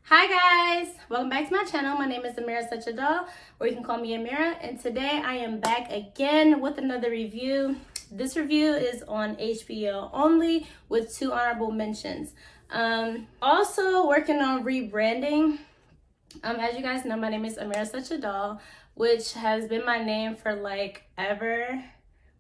Hi guys, welcome back to my channel. My name is Amira Such a Doll, or you can call me Amira, and today I am back again with another review. This review is on HBO only with 2 honorable mentions. Also working on rebranding. As you guys know, my name is Amira Such a Doll, which has been my name for like ever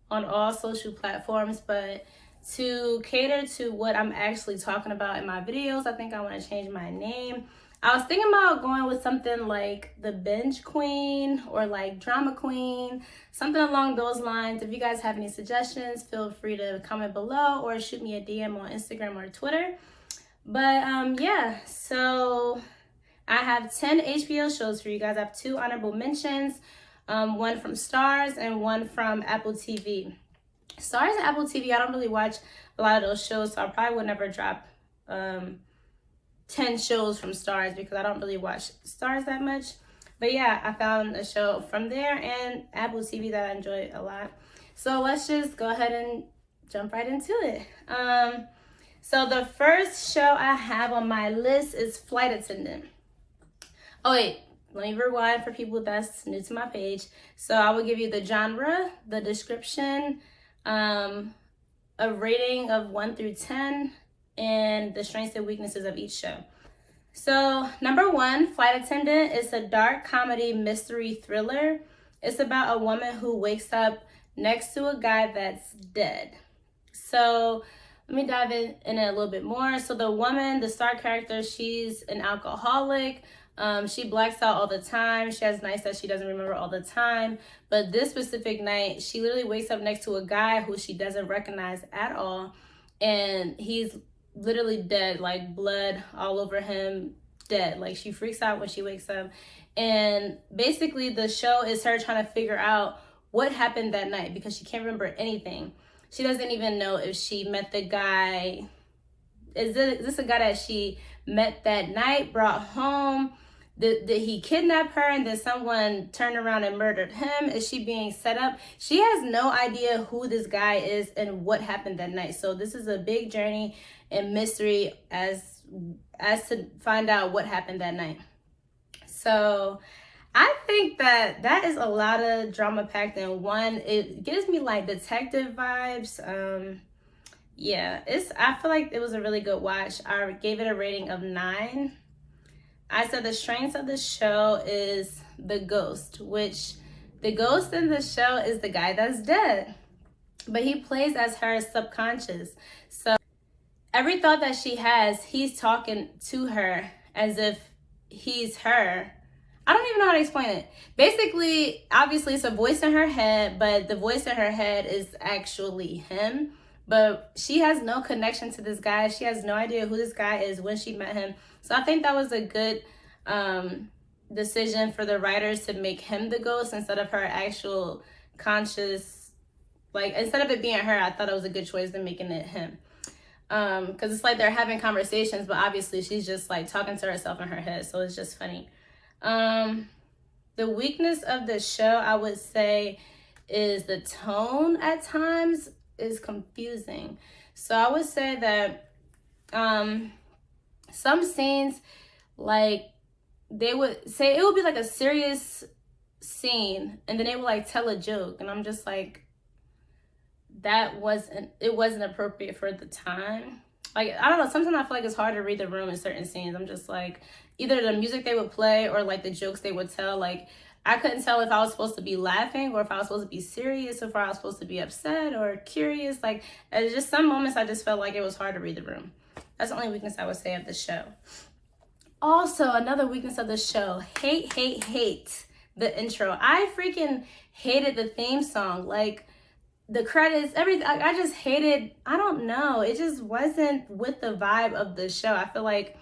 on all social platforms, but to cater to what I'm actually talking about in my videos, I think I want to change my name. I was thinking about going with something like the Binge Queen or like Drama Queen, something along those lines. If you guys have any suggestions, feel free to comment below or shoot me a DM on Instagram or Twitter. But yeah, so I have 10 HBO shows for you guys. I have 2 honorable mentions, one from Starz and one from Apple TV. Starz and Apple TV, I don't really watch a lot of those shows, so I probably would never drop 10 shows from Starz because I don't really watch Starz that much. But yeah, I found a show from there and Apple TV that I enjoy a lot. So let's just go ahead and jump right into it. So the first show I have on my list is Flight Attendant. Oh wait, let me rewind for people that's new to my page. So I will give you the genre, the description, a rating of 1 through 10, and the strengths and weaknesses of each show. So number 1, Flight Attendant is a dark comedy mystery thriller. It's about a woman who wakes up next to a guy that's dead. So let me dive in it a little bit more. So the woman, the star character, she's an alcoholic. She blacks out all the time. She has nights that she doesn't remember all the time. But this specific night, she literally wakes up next to a guy who she doesn't recognize at all. And he's literally dead, like blood all over him, dead. Like she freaks out when she wakes up. And basically the show is her trying to figure out what happened that night because she can't remember anything. She doesn't even know if she met the guy. Is this a guy that she met that night, brought home? Did he kidnap her and then someone turned around and murdered him? Is she being set up? She has no idea who this guy is and what happened that night. So this is a big journey and mystery as to find out what happened that night. So I think that is a lot of drama packed in one. It gives me like detective vibes. Yeah, I feel like it was a really good watch. I gave it a rating of 9. I said the strengths of the show is the ghost, which the ghost in the show is the guy that's dead, but he plays as her subconscious. So every thought that she has, he's talking to her as if he's her. I don't even know how to explain it. Basically, obviously it's a voice in her head, but the voice in her head is actually him. But she has no connection to this guy. She has no idea who this guy is when she met him. So I think that was a good decision for the writers to make him the ghost instead of her actual conscious. Like, instead of it being her, I thought it was a good choice in making it him. Because it's like they're having conversations, but obviously she's just like talking to herself in her head. So it's just funny. The weakness of the show, I would say, is the tone at times is confusing. So I would say that some scenes, like they would say it would be like a serious scene and then they would like tell a joke, and I'm just like, it wasn't appropriate for the time. Like, I don't know, sometimes I feel like it's hard to read the room in certain scenes. I'm just like, either the music they would play or like the jokes they would tell, like I couldn't tell if I was supposed to be laughing or if I was supposed to be serious, or if I was supposed to be upset or curious. Like, there's just some moments I just felt like it was hard to read the room. That's the only weakness I would say of the show. Also, another weakness of the show, hate the intro. I freaking hated the theme song. Like, the credits, everything. I just hated, I don't know. It just wasn't with the vibe of the show. I feel like,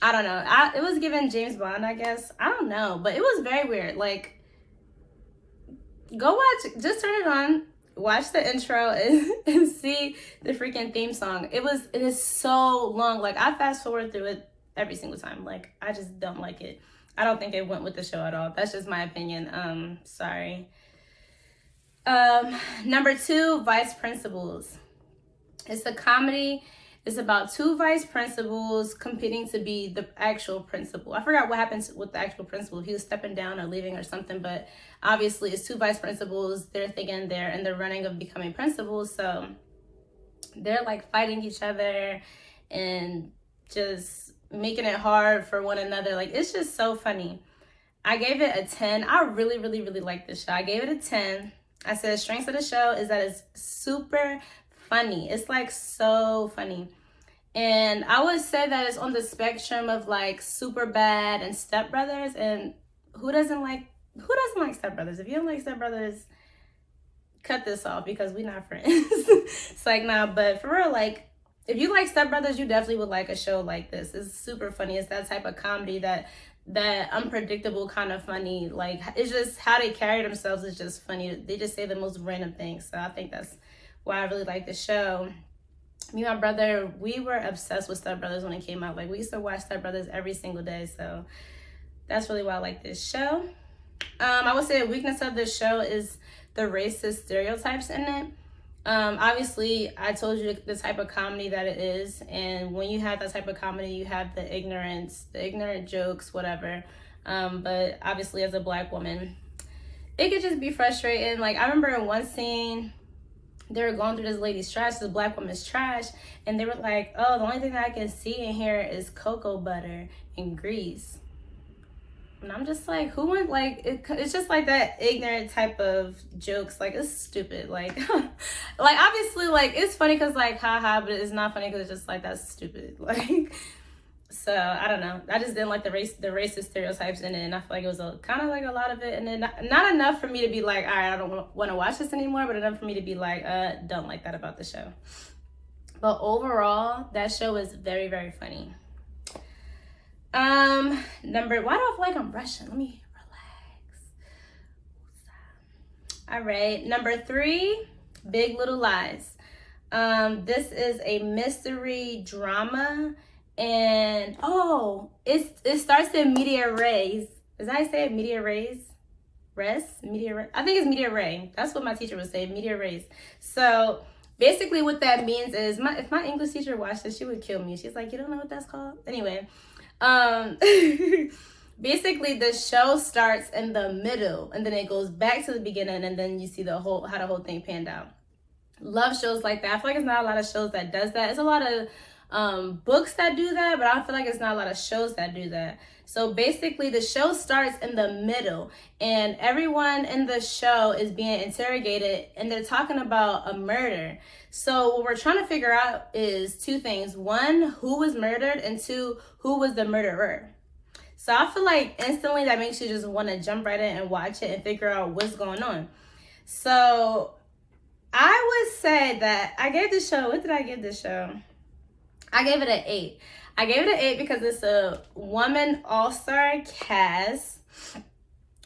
I don't know. It was given James Bond, I guess. I don't know, but it was very weird. Like, go watch, just turn it on, watch the intro and see the freaking theme song. It is so long. Like, I fast forward through it every single time. Like, I just don't like it. I don't think it went with the show at all. That's just my opinion. Sorry. Number 2, Vice Principals. It's a comedy. It's about two vice principals competing to be the actual principal. I forgot what happens with the actual principal, if he was stepping down or leaving or something, but obviously it's two vice principals. They're thinking they're in the running of becoming principals, so they're like fighting each other and just making it hard for one another. Like, it's just so funny. I gave it a 10. I really, really, really like this show. I gave it a 10. I said the strengths of the show is that it's super funny. It's like so funny. And I would say that it's on the spectrum of like Superbad and Step Brothers. And who doesn't like Step Brothers? If you don't like Step Brothers, cut this off because we're not friends. It's like, nah, but for real, like, if you like Step Brothers, you definitely would like a show like this. It's super funny. It's that type of comedy, that unpredictable kind of funny. Like, it's just how they carry themselves is just funny. They just say the most random things. So I think that's why I really like the show. Me and my brother, we were obsessed with Step Brothers when it came out. Like, we used to watch Step Brothers every single day. So that's really why I like this show. I would say a weakness of this show is the racist stereotypes in it. Obviously, I told you the type of comedy that it is, and when you have that type of comedy, you have the ignorant jokes, whatever. But obviously, as a Black woman, it could just be frustrating. Like, I remember in one scene, they were going through this lady's trash, this Black woman's trash, and they were like, oh, the only thing that I can see in here is cocoa butter and grease. And I'm just like, who went, like, it's just like that ignorant type of jokes. Like, it's stupid. Like, like, obviously, like, it's funny because, like, haha, but it's not funny because it's just like, that's stupid. Like, so, I don't know. I just didn't like the racist stereotypes in it. And I feel like it was kind of like a lot of it. And then not enough for me to be like, all right, I don't want to watch this anymore. But enough for me to be like, don't like that about the show. But overall, that show is very, very funny. Why do I feel like I'm rushing? Let me relax. All right, number 3, Big Little Lies. This is a mystery drama, and it starts in Media Rays. Is that how you say it? Media Rays? I think it's Media Ray. That's what my teacher would say, Media Rays. So basically what that means is, if my English teacher watched this, she would kill me. She's like, you don't know what that's called? Anyway. Basically the show starts in the middle and then it goes back to the beginning, and then you see how the whole thing panned out. Love shows like that. I feel like it's not a lot of shows that does that. It's a lot of books that do that, but I don't feel like it's not a lot of shows that do that. So basically the show starts in the middle and everyone in the show is being interrogated and they're talking about a murder. So what we're trying to figure out is 2 things. 1, who was murdered, and 2, who was the murderer. So I feel like instantly that makes you just want to jump right in and watch it and figure out what's going on. So I would say that I gave this show, what did I give this show? I gave it an 8. I gave it an 8 because it's a woman all-star cast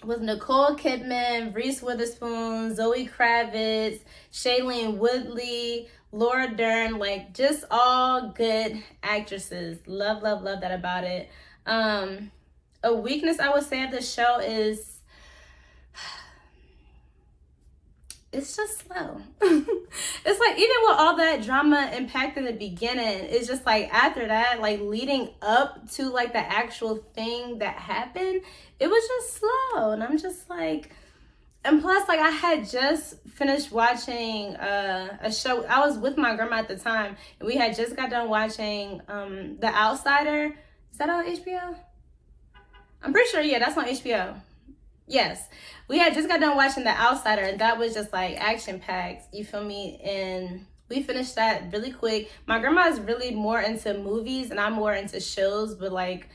with Nicole Kidman, Reese Witherspoon, Zoe Kravitz, Shailene Woodley, Laura Dern, like just all good actresses. Love that about it. A weakness I would say of the show is it's just slow. It's like, even with all that drama impact in the beginning, it's just like after that, like leading up to like the actual thing that happened, it was just slow. And I'm just like, and plus, like, I had just finished watching a show. I was with my grandma at the time, and we had just got done watching The Outsider. Is that on HBO? I'm pretty sure, yeah, that's on HBO. Yes, we had just got done watching The Outsider, and that was just like action-packed, you feel me? And we finished that really quick. My grandma is really more into movies, and I'm more into shows, but like,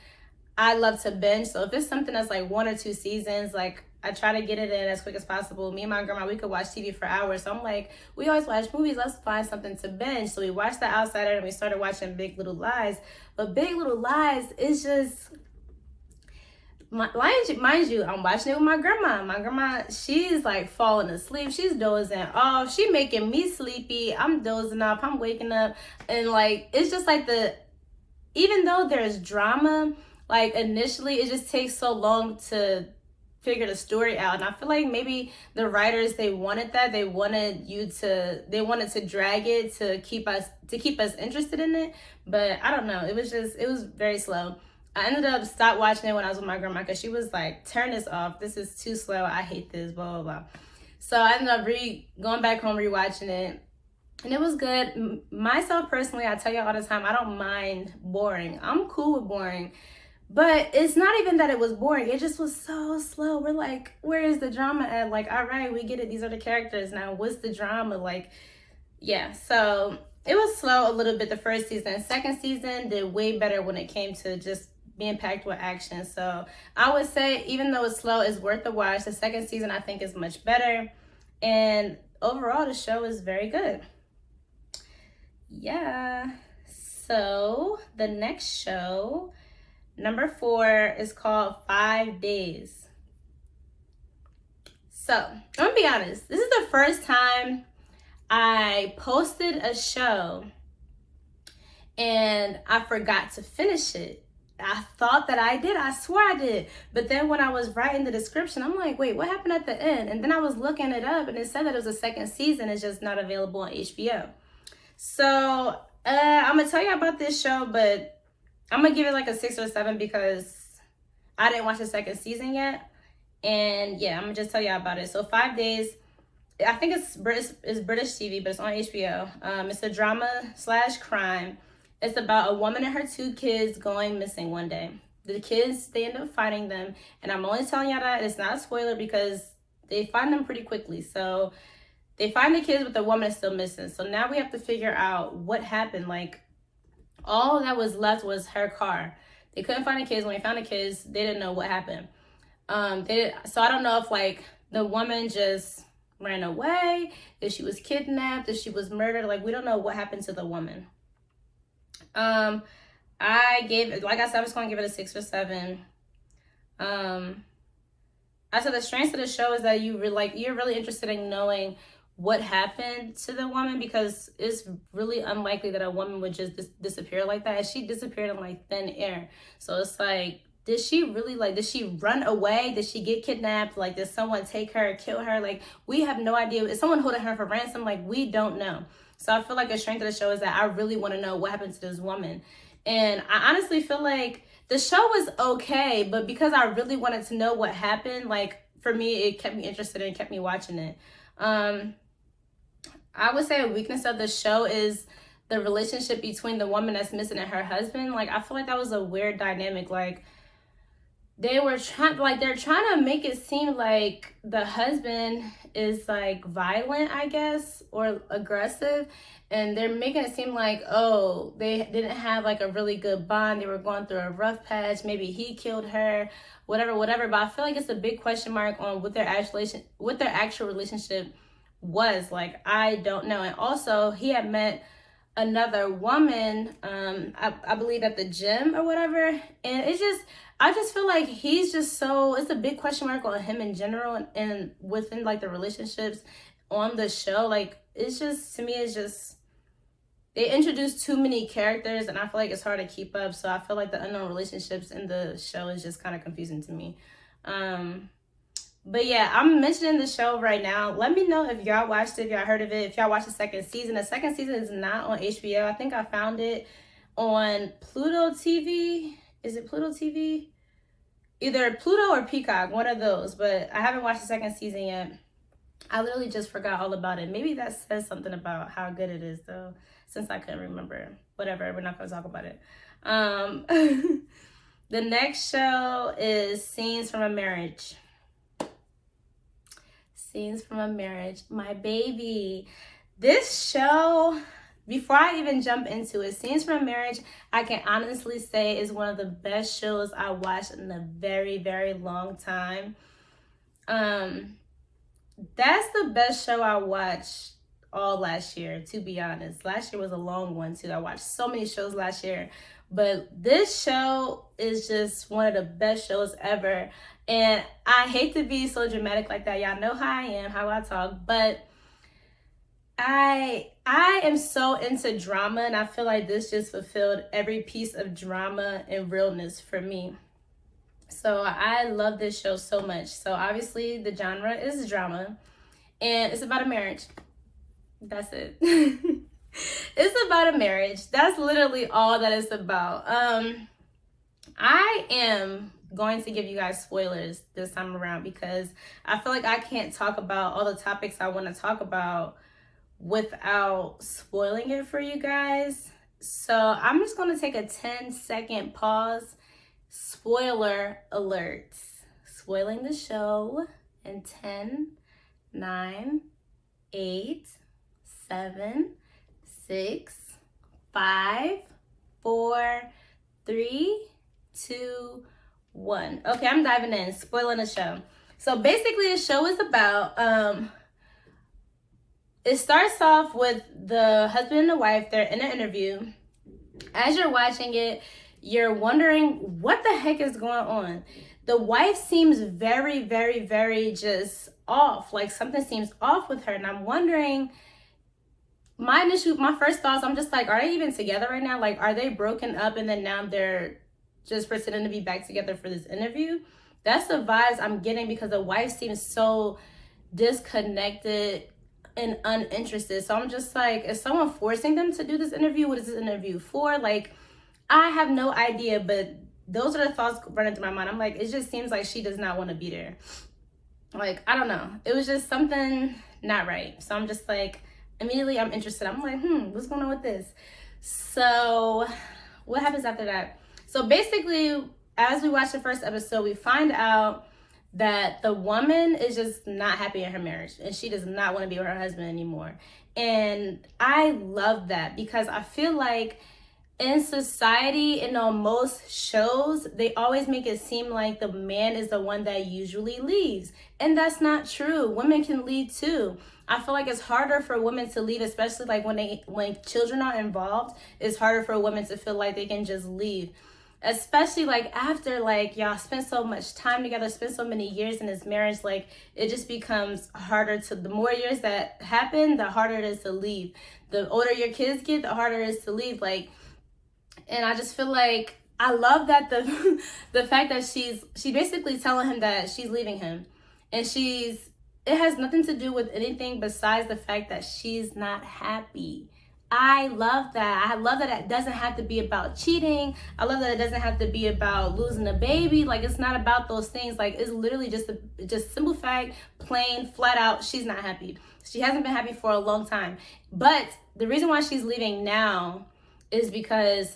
I love to binge. So if it's something that's like 1 or 2 seasons, like, I try to get it in as quick as possible. Me and my grandma, we could watch TV for hours. So I'm like, we always watch movies. Let's find something to binge. So we watched The Outsider, and we started watching Big Little Lies. But Big Little Lies is just, mind you, I'm watching it with my grandma. My grandma, she's like falling asleep. She's dozing off. She making me sleepy. I'm dozing off. I'm waking up. And like, it's just like even though there's drama, like initially it just takes so long to figure the story out. And I feel like maybe the writers, they wanted that. They wanted to drag it to keep us interested in it. But I don't know. It was very slow. I ended up stopped watching it when I was with my grandma because she was like, turn this off. This is too slow. I hate this, blah, blah, blah. So I ended up going back home, rewatching it. And it was good. Myself personally, I tell you all the time, I don't mind boring. I'm cool with boring. But it's not even that it was boring. It just was so slow. We're like, where is the drama at? Like, all right, we get it. These are the characters. Now, what's the drama? Like, yeah. So it was slow a little bit the first season. Second season did way better when it came to just being packed with action. So I would say, even though it's slow, it's worth the watch. The second season, I think, is much better. And overall, the show is very good. Yeah. So the next show, number 4, is called 5 Days. So I'm gonna be honest. This is the first time I posted a show and I forgot to finish it. I thought that I did. I swear I did. But then when I was writing the description, I'm like, wait, what happened at the end? And then I was looking it up and it said that it was a second season. It's just not available on HBO. So I'm going to tell you about this show, but I'm going to give it like a 6 or 7 because I didn't watch the second season yet. And yeah, I'm going to just tell you about it. So 5 Days, I think it's British TV, but it's on HBO. It's a drama/crime. It's about a woman and her 2 kids going missing one day. The kids, they end up finding them. And I'm only telling y'all that. It's not a spoiler because they find them pretty quickly. So they find the kids, but the woman is still missing. So now we have to figure out what happened. Like, all that was left was her car. They couldn't find the kids. When they found the kids, they didn't know what happened. So I don't know if, like, the woman just ran away, if she was kidnapped, if she was murdered. Like, we don't know what happened to the woman. I gave it, like I said, I'm just going to give it a 6 or 7. I said the strengths of the show is that you're really interested in knowing what happened to the woman, because it's really unlikely that a woman would just disappear like that. She disappeared in like thin air. So it's like, did she run away? Did she get kidnapped? Like, did someone take her, kill her? Like, we have no idea. Is someone holding her for ransom? Like, we don't know. So I feel like a strength of the show is that I really want to know what happened to this woman. And I honestly feel like the show was okay, but because I really wanted to know what happened, like, for me, it kept me interested and kept me watching it. I would say a weakness of the show is the relationship between the woman that's missing and her husband. Like, I feel like that was a weird dynamic. Like, they're trying to make it seem like the husband is like violent, I guess, or aggressive. And they're making it seem like, oh, they didn't have like a really good bond. They were going through a rough patch. Maybe he killed her, whatever. But I feel like it's a big question mark on what their actual relationship was. Like, I don't know. And also, he had met another woman, I believe at the gym or whatever. And I just feel like he's just it's a big question mark on him in general and within like the relationships on the show. Like, to me, they introduced too many characters and I feel like it's hard to keep up. So I feel like the unknown relationships in the show is just kind of confusing to me. But yeah, I'm mentioning the show right now. Let me know if y'all watched it, if y'all heard of it, if y'all watched the second season. The second season is not on HBO. I think I found it on Pluto TV. Is it Pluto TV? Either Pluto or Peacock, one of those. But I haven't watched the second season yet. I literally just forgot all about it. Maybe that says something about how good it is, though, since I couldn't remember. Whatever, we're not going to talk about it. The next show is Scenes from a Marriage. Scenes from a Marriage, my baby. This show, before I even jump into it, Scenes from a Marriage, I can honestly say is one of the best shows I watched in a very, very long time. That's the best show I watched all last year, to be honest. Last year was a long one too. I watched so many shows last year, but this show is just one of the best shows ever. And I hate to be so dramatic like that. Y'all know how I am, how I talk, but I am so into drama, and I feel like this just fulfilled every piece of drama and realness for me. So I love this show so much. So obviously the genre is drama, and it's about a marriage. That's it. It's about a marriage. That's literally all that it's about. I am going to give you guys spoilers this time around because I feel like I can't talk about all the topics I want to talk about without spoiling it for you guys. So I'm just going to take a 10-second pause. Spoiler alert. Spoiling the show in 10, 9, 8, 7, 6, 5, 4, 3, 2, 1. Okay, I'm diving in, spoiling the show. So basically the show is about, it starts off with the husband and the wife, they're in an interview. As you're watching it, you're wondering what the heck is going on. The wife seems very, very, very just off. Like something seems off with her. And I'm wondering, my first thoughts, I'm just like, are they even together right now? Like, are they broken up and then now they're just pretending to be back together for this interview? That's the vibes I'm getting because the wife seems so disconnected and uninterested. So I'm just like, is someone forcing them to do this interview? What is this interview for? Like, I have no idea, but those are the thoughts running through my mind. I'm like, it just seems like she does not want to be there. Like, I don't know. It was just something not right. So I'm just like, immediately I'm interested. I'm like, what's going on with this? So what happens after that? So basically, as we watch the first episode, we find out that the woman is just not happy in her marriage and she does not want to be with her husband anymore. And I love that because I feel like in society and on most shows, they always make it seem like the man is the one that usually leaves. And that's not true. Women can leave too. I feel like it's harder for women to leave, especially like when children are involved. It's harder for women to feel like they can just leave. Especially like after like y'all spend so much time together, spend so many years in this marriage, like it just becomes harder to, the more years that happen, the harder it is to leave. The older your kids get, the harder it is to leave. Like, and I just feel like I love that the fact that she basically telling him that she's leaving him, and it has nothing to do with anything besides the fact that she's not happy. I love that. I love that it doesn't have to be about cheating. I love that it doesn't have to be about losing a baby. Like, it's not about those things. Like, it's literally just simple fact, plain, flat out, she's not happy. She hasn't been happy for a long time. But the reason why she's leaving now is because,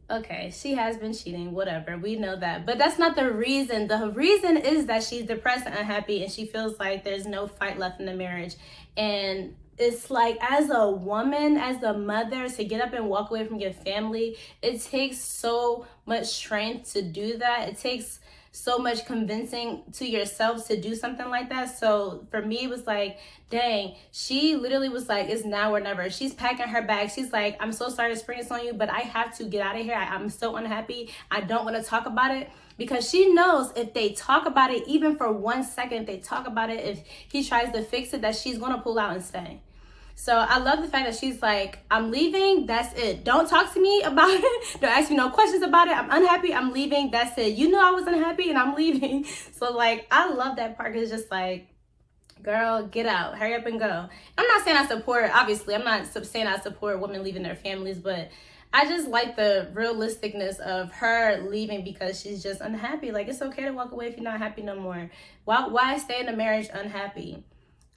okay, she has been cheating, whatever. We know that. But that's not the reason. The reason is that she's depressed and unhappy and she feels like there's no fight left in the marriage. And it's like, as a woman, as a mother, to get up and walk away from your family, it takes so much strength to do that. It takes so much convincing to yourself to do something like that. So for me, it was like, dang, she literally was like, it's now or never. She's packing her bag. She's like, I'm so sorry to spring this on you, but I have to get out of here. I'm so unhappy. I don't want to talk about it. Because she knows if they talk about it, even for 1 second, if they talk about it, if he tries to fix it, that she's going to pull out and stay. So I love the fact that she's like, I'm leaving, that's it. Don't talk to me about it. Don't ask me no questions about it. I'm unhappy, I'm leaving, that's it. You know I was unhappy and I'm leaving. So like, I love that part. It's just like, girl, get out, hurry up and go. I'm not saying I support, obviously, I'm not saying I support women leaving their families, but I just like the realisticness of her leaving because she's just unhappy. Like, it's okay to walk away if you're not happy no more. Why stay in a marriage unhappy?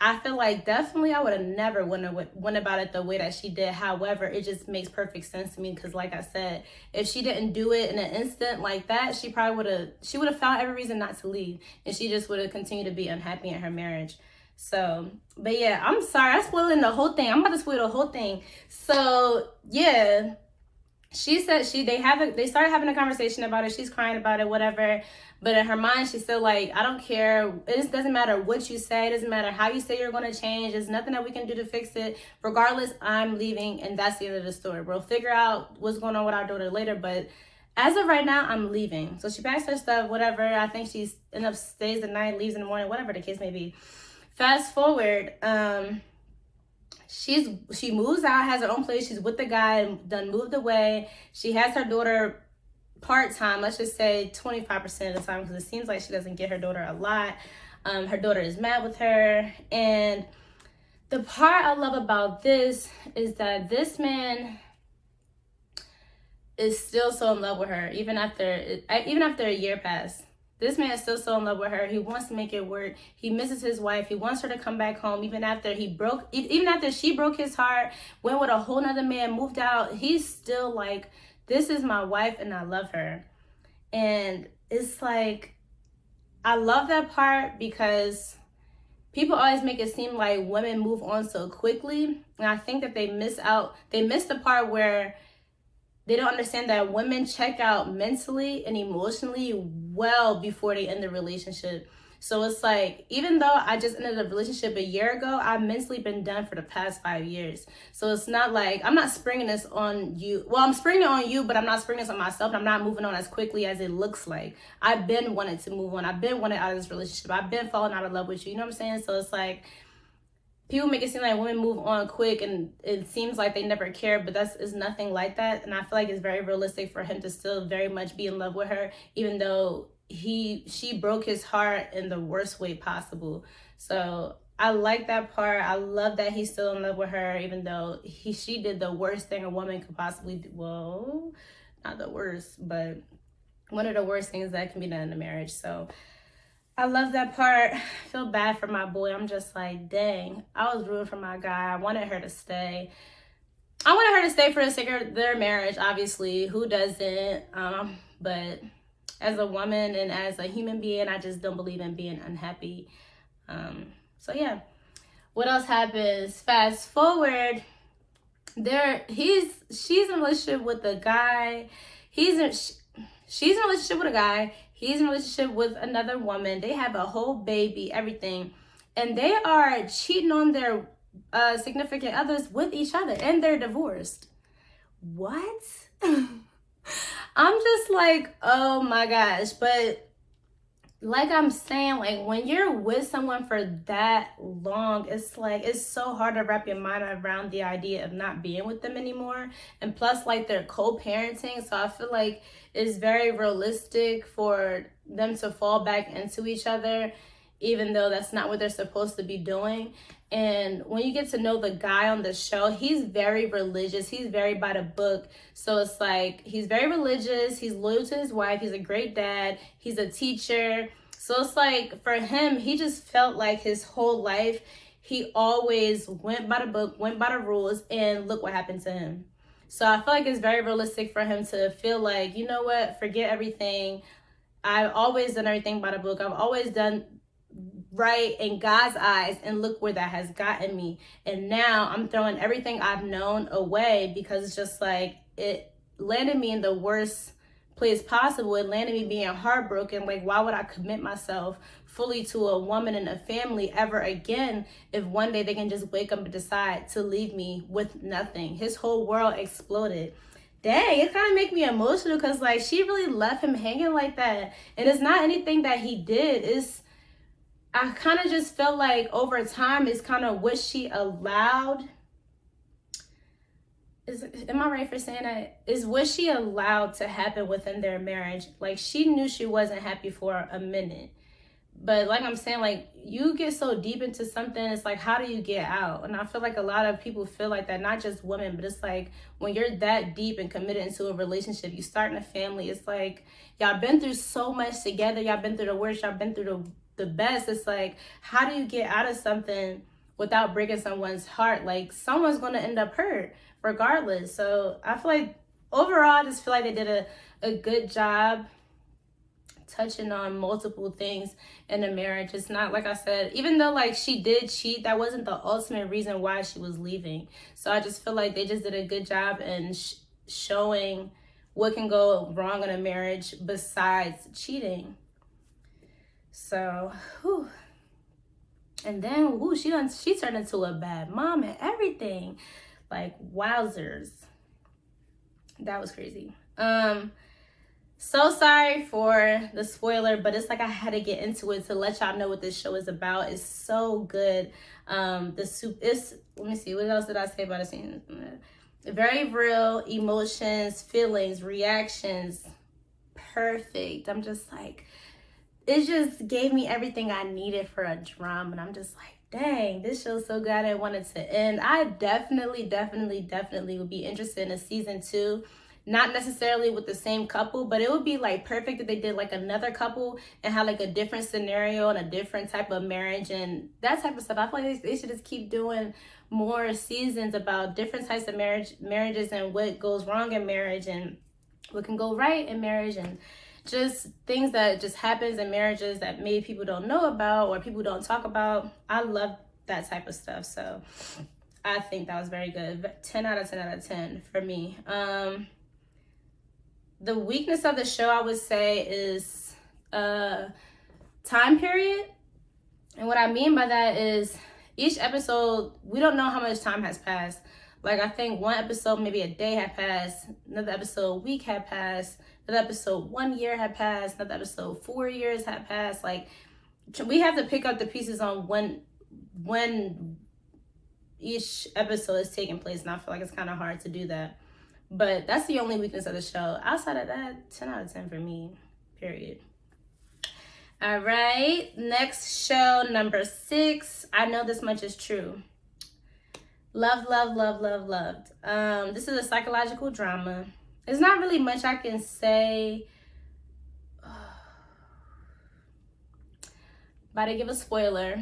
I feel like definitely I would have never went about it the way that she did. However, it just makes perfect sense to me because, like I said, if she didn't do it in an instant like that, she would have found every reason not to leave, and she just would have continued to be unhappy in her marriage. So, but yeah, I'm sorry, I'm spoiling the whole thing. I'm about to spoil the whole thing. So yeah, she said they started having a conversation about it. She's crying about it, whatever. But in her mind, she's still like, I don't care. It doesn't matter what you say. It doesn't matter how you say you're going to change. There's nothing that we can do to fix it. Regardless, I'm leaving, and that's the end of the story. We'll figure out what's going on with our daughter later, but as of right now, I'm leaving. So she packs her stuff, whatever. I think she's stays the night, leaves in the morning, whatever the case may be. Fast forward, she moves out, has her own place. She's with the guy, done moved away. She has her daughter part-time, let's just say 25% of the time, because it seems like she doesn't get her daughter a lot. Her daughter is mad with her. And the part I love about this is that this man is still so in love with her, even after a year passed. This man is still so in love with her. He wants to make it work. He misses his wife. He wants her to come back home, even after she broke his heart, went with a whole nother man, moved out. He's still like, this is my wife and I love her. And it's like, I love that part because people always make it seem like women move on so quickly. And I think that they miss the part where they don't understand that women check out mentally and emotionally well before they end the relationship. So it's like, even though I just ended a relationship a year ago, I've mentally been done for the past 5 years. So it's not like, I'm not springing this on you. Well, I'm springing it on you, but I'm not springing this on myself. I'm not moving on as quickly as it looks like. I've been wanting to move on. I've been wanting out of this relationship. I've been falling out of love with you. You know what I'm saying? So it's like, people make it seem like women move on quick and it seems like they never care, but it's nothing like that. And I feel like it's very realistic for him to still very much be in love with her, even though she broke his heart in the worst way possible. So I like that part. I love that he's still in love with her, even though she did the worst thing a woman could possibly do. Well, not the worst, but one of the worst things that can be done in a marriage. So I love that part. I feel bad for my boy. I'm just like, dang, I was rooting for my guy. I wanted her to stay. I wanted her to stay for the sake of their marriage, obviously. Who doesn't? But as a woman and as a human being, I just don't believe in being unhappy. So yeah. What else happens? Fast forward. She's in a relationship with a guy. She's in a relationship with a guy. He's in a relationship with another woman. They have a whole baby, everything. And they are cheating on their significant others with each other. And they're divorced. What? I'm just like, oh my gosh. But like I'm saying, like when you're with someone for that long, it's like, it's so hard to wrap your mind around the idea of not being with them anymore. And plus, like, they're co-parenting. So I feel like it's very realistic for them to fall back into each other, even though that's not what they're supposed to be doing. And when you get to know the guy on the show, he's very religious. He's very by the book. So it's like, he's very religious. He's loyal to his wife. He's a great dad. He's a teacher. So it's like, for him, he just felt like his whole life, he always went by the book, went by the rules, and look what happened to him. So I feel like it's very realistic for him to feel like, you know what, forget everything. I've always done everything by the book. I've always done right in God's eyes, and look where that has gotten me. And now I'm throwing everything I've known away because it's just like, it landed me in the worst place possible. It landed me being heartbroken. Like, why would I commit myself fully to a woman and a family ever again if one day they can just wake up and decide to leave me with nothing? His whole world exploded. Dang, it kind of make me emotional because, like, she really left him hanging like that. And it's not anything that he did. I kind of just felt like over time, it's kind of what she allowed. Am I right for saying that? Is what she allowed to happen within their marriage. Like, she knew she wasn't happy for a minute. But like I'm saying, like, you get so deep into something, it's like, how do you get out? And I feel like a lot of people feel like that, not just women, but it's like, when you're that deep and committed into a relationship, you starting a family, it's like, y'all been through so much together. Y'all been through the worst. Y'all been through the best. It's like, how do you get out of something without breaking someone's heart? Like, someone's going to end up hurt regardless. So I feel like overall, I just feel like they did a good job touching on multiple things in a marriage. It's not, like I said, even though, like, she did cheat, that wasn't the ultimate reason why she was leaving. So I just feel like they just did a good job in showing what can go wrong in a marriage besides cheating. So, whew. And then, she turned into a bad mom and everything. Like, wowzers. That was crazy. So sorry for the spoiler, but it's like I had to get into it to let y'all know what this show is about. It's so good. Let me see, what else did I say about the scene? Very real emotions, feelings, reactions. perfect. I'm just like, it just gave me everything I needed for a drama. And I'm just like, dang, this show's so good. I didn't want it to end. I definitely would be interested in a season 2. Not necessarily with the same couple, but it would be like perfect if they did like another couple and had like a different scenario and a different type of marriage and that type of stuff. I feel like they should just keep doing more seasons about different types of marriages and what goes wrong in marriage and what can go right in marriage and just things that just happens in marriages that maybe people don't know about or people don't talk about. I love that type of stuff. So I think that was very good. 10 out of 10 out of 10 for me. The weakness of the show, I would say, is time period. And what I mean by that is each episode, we don't know how much time has passed. Like, I think one episode, maybe a day had passed. Another episode, a week had passed. Another episode, 1 year had passed. Another episode, 4 years had passed. Like, we have to pick up the pieces on when each episode is taking place. And I feel like it's kind of hard to do that. But that's the only weakness of the show. Outside of that, 10 out of 10 for me, period. All right, next show, number 6. I know this much is true. Loved. This is a psychological drama. There's not really much I can say. About to give a spoiler.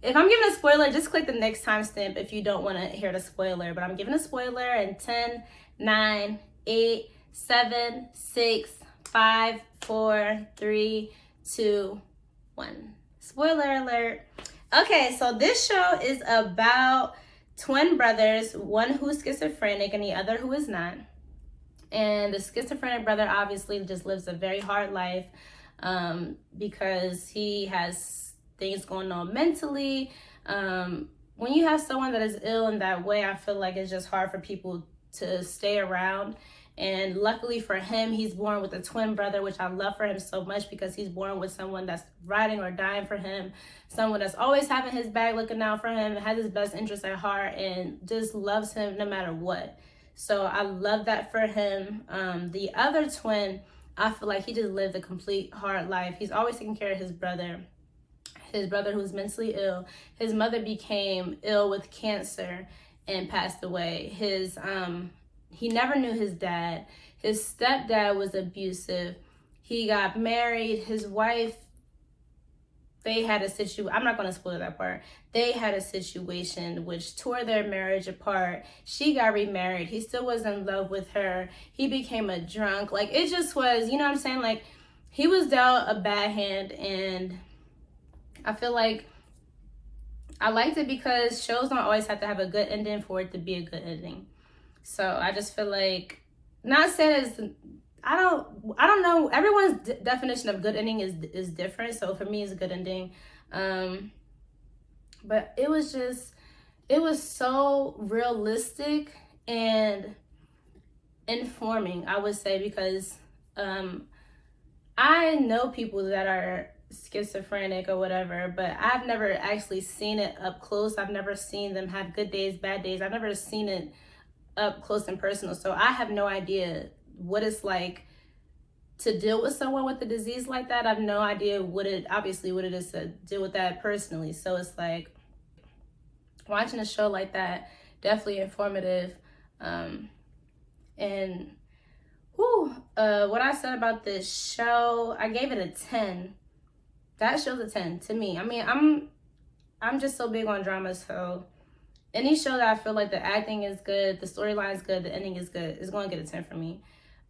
If I'm giving a spoiler, just click the next timestamp if you don't want to hear the spoiler. But I'm giving a spoiler in 10, 9, 8, 7, 6, 5, 4, 3, 2, 1. Spoiler alert. Okay, so this show is about twin brothers, one who's schizophrenic and the other who is not. And the schizophrenic brother obviously just lives a very hard life because he has things going on mentally. When you have someone that is ill in that way, I feel like it's just hard for people to stay around. And luckily for him, he's born with a twin brother, which I love for him so much because he's born with someone that's riding or dying for him, someone that's always having his back, looking out for him, has his best interest at heart, and just loves him no matter what. So I love that for him. The other twin, I feel like he just lived a complete hard life. He's always taking care of his brother who's mentally ill. His mother became ill with cancer and passed away. He never knew his dad. His stepdad was abusive. He got married. His wife, they had a situation. I'm not going to spoil that part. They had a situation which tore their marriage apart. She got remarried. He still was in love with her. He became a drunk. Like, it just was, you know what I'm saying? Like, he was dealt a bad hand, and I feel like I liked it because shows don't always have to have a good ending for it to be a good ending. So I just feel like, not saying it's, I don't know. Everyone's definition of good ending is different. So for me, it's a good ending. But it was so realistic and informing, I would say, because I know people that are schizophrenic or whatever, but I've never actually seen it up close. I've never seen them have good days, bad days. I've never seen it up close and personal. So I have no idea what it's like to deal with someone with a disease like that. I have no idea what it is to deal with that personally. So it's like, watching a show like that, definitely informative. And what I said about this show, I gave it a 10. That show's a 10 to me. I mean, I'm just so big on drama, so any show that I feel like the acting is good, the storyline is good, the ending is good, is going to get a 10 for me.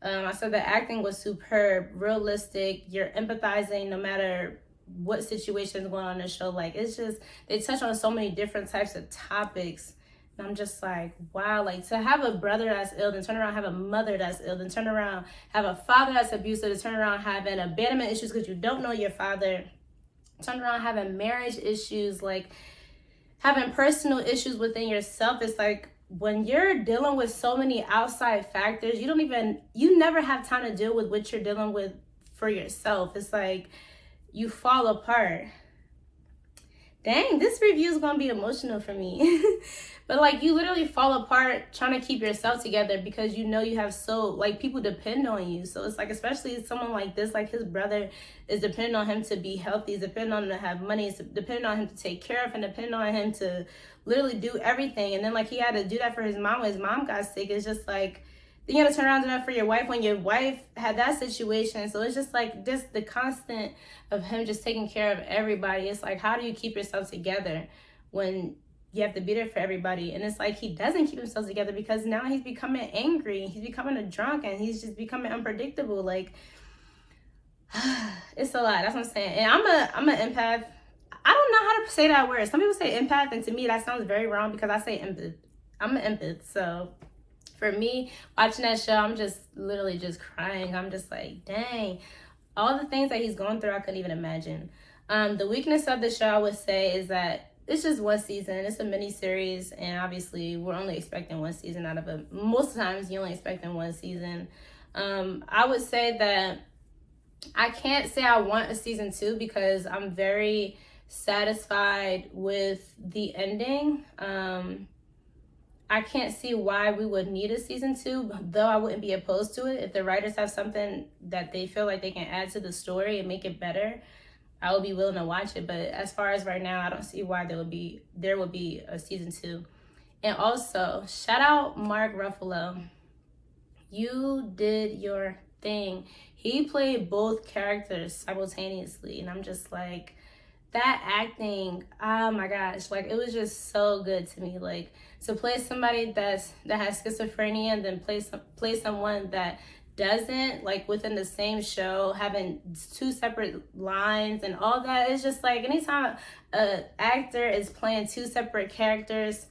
I said the acting was superb, realistic. You're empathizing no matter what situation is going on in the show. Like, it's just, they touch on so many different types of topics. And I'm just like, wow, like, to have a brother that's ill, then turn around have a mother that's ill, then turn around have a father that's abusive, then turn around having abandonment issues because you don't know your father, turn around having marriage issues, like having personal issues within yourself. It's like, when you're dealing with so many outside factors, you never have time to deal with what you're dealing with for yourself. It's like you fall apart. Dang, this review is gonna be emotional for me. But like, you literally fall apart trying to keep yourself together because you know you have people depend on you. So it's like, especially someone like this, like his brother is depending on him to be healthy, is depending on him to have money, is depending on him to take care of, and depending on him to literally do everything. And then like he had to do that for his mom when his mom got sick. It's just like, then you gotta turn around and do that for your wife when your wife had that situation. So it's just like, just the constant of him just taking care of everybody. It's like, how do you keep yourself together when you have to be there for everybody? And it's like, he doesn't keep himself together because now he's becoming angry, he's becoming a drunk, and he's just becoming unpredictable. Like, it's a lot. That's what I'm saying. And I'm an empath. I don't know how to say that word. Some people say empath, and to me that sounds very wrong because I say empath. I'm an empath. So for me, watching that show, I'm just literally just crying. I'm just like, dang, all the things that he's going through, I couldn't even imagine. The weakness of the show, I would say, is that it's just one season. It's a mini series, and obviously we're only expecting one season out of it. Most of the times you're only expecting one season. I would say that I can't say I want a season 2 because I'm very satisfied with the ending. I can't see why we would need a season 2, though I wouldn't be opposed to it. If the writers have something that they feel like they can add to the story and make it better, I would be willing to watch it. But as far as right now, I don't see why there would be a season 2. And also, shout out Mark Ruffalo. You did your thing. He played both characters simultaneously, and I'm just like, that acting, oh my gosh, like it was just so good to me. Like, to play somebody that has schizophrenia and then play someone that doesn't, like within the same show, having 2 separate lines and all that. It's just like, anytime an actor is playing 2 separate characters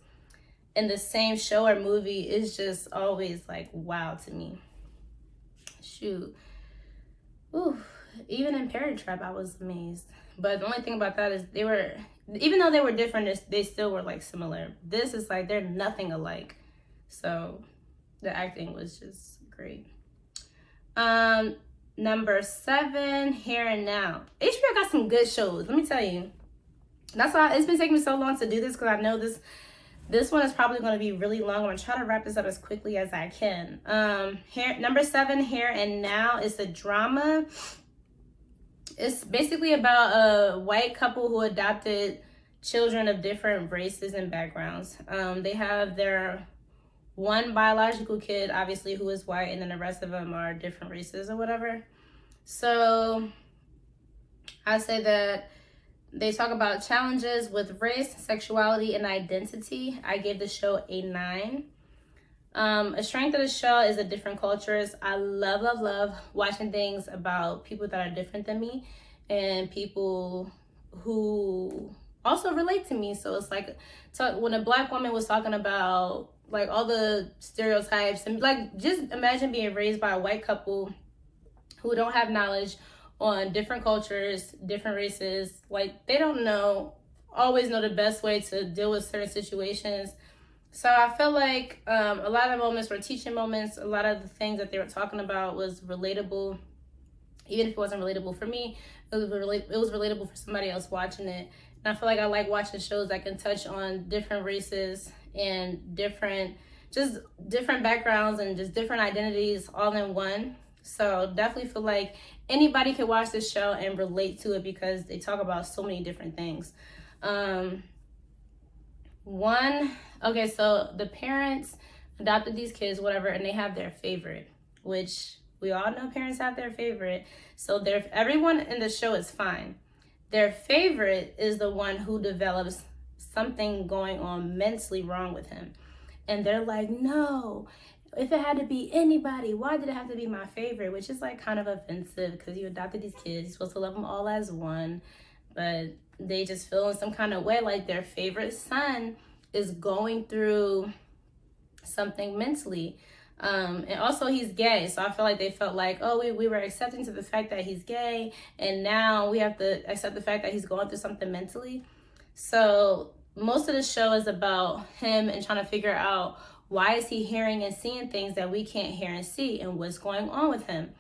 in the same show or movie, it's just always like, wow to me. Shoot. Ooh, even in Parent Trap, I was amazed. But the only thing about that is even though they were different, they still were like similar. This is like, they're nothing alike. So the acting was just great. Number 7, Here and Now. HBO got some good shows, let me tell you. That's why it's been taking me so long to do this, because I know this one is probably going to be really long. I'm going to try to wrap this up as quickly as I can. Number 7, Here and Now, is a drama. It's basically about a white couple who adopted children of different races and backgrounds. They have their one biological kid, obviously, who is white, and then the rest of them are different races or whatever. So I say that they talk about challenges with race, sexuality, and identity. I gave the show a 9. A strength of the show is the different cultures. I love watching things about people that are different than me and people who also relate to me. So it's like, when a Black woman was talking about like all the stereotypes, and like, just imagine being raised by a white couple who don't have knowledge on different cultures, different races. Like, they don't always know the best way to deal with certain situations. So I feel like a lot of the moments were teaching moments. A lot of the things that they were talking about was relatable. Even if it wasn't relatable for me, it was relatable for somebody else watching it. And I feel like I like watching shows that can touch on different races and different backgrounds and just different identities all in one. So definitely feel like anybody can watch this show and relate to it because they talk about so many different things. Okay, so the parents adopted these kids, whatever, and they have their favorite, which we all know parents have their favorite. So everyone in the show is fine. Their favorite is the one who develops something going on mentally wrong with him. And they're like, no, if it had to be anybody, why did it have to be my favorite? Which is like kind of offensive because you adopted these kids. You're supposed to love them all as one. But they just feel in some kind of way like their favorite son is going through something mentally. And also he's gay. So I feel like they felt like, oh, we were accepting to the fact that he's gay. And now we have to accept the fact that he's going through something mentally. So most of the show is about him and trying to figure out why is he hearing and seeing things that we can't hear and see and what's going on with him.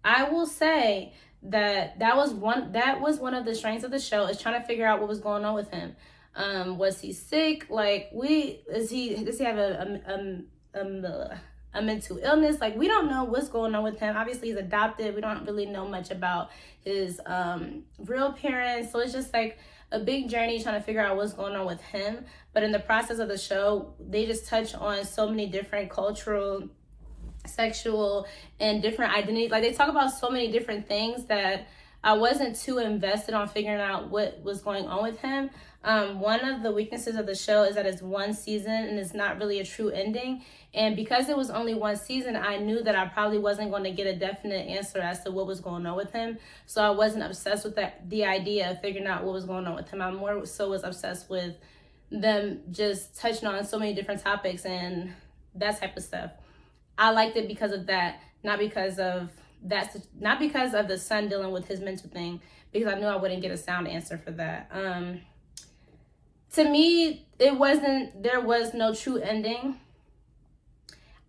I will say that was one of the strengths of the show, is trying to figure out what was going on with him. Was he sick? Like, does he have a mental illness? Like, we don't know what's going on with him. Obviously, he's adopted. We don't really know much about his real parents. So it's just like a big journey trying to figure out what's going on with him. But in the process of the show, they just touch on so many different cultural, sexual, and different identities. Like, they talk about so many different things that I wasn't too invested on figuring out what was going on with him. One of the weaknesses of the show is that it's one season and it's not really a true ending. And because it was only one season, I knew that I probably wasn't going to get a definite answer as to what was going on with him. So I wasn't obsessed with the idea of figuring out what was going on with him. I more so was obsessed with them just touching on so many different topics and that type of stuff. I liked it because of that, not because of the son dealing with his mental thing, because I knew I wouldn't get a sound answer for that. To me, there was no true ending.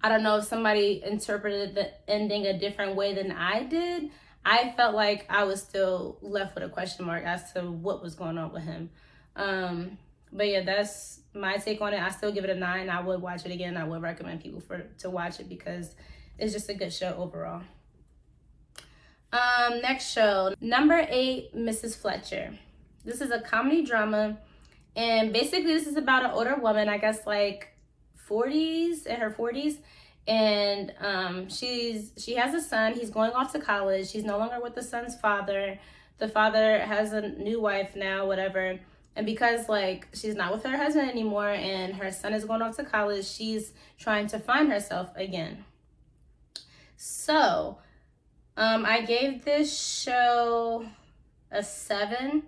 I don't know if somebody interpreted the ending a different way than I did. I felt like I was still left with a question mark as to what was going on with him. But yeah, that's my take on it. I still give it a 9. I would watch it again. I would recommend people to watch it because it's just a good show overall. Next show, number 8, Mrs. Fletcher. This is a comedy drama, and basically this is about an older woman, I guess like 40s, in her 40s, and she has a son. He's going off to college. She's no longer with the son's father. The father has a new wife now, whatever. And because like she's not with her husband anymore and her son is going off to college, she's trying to find herself again. So I gave this show a 7.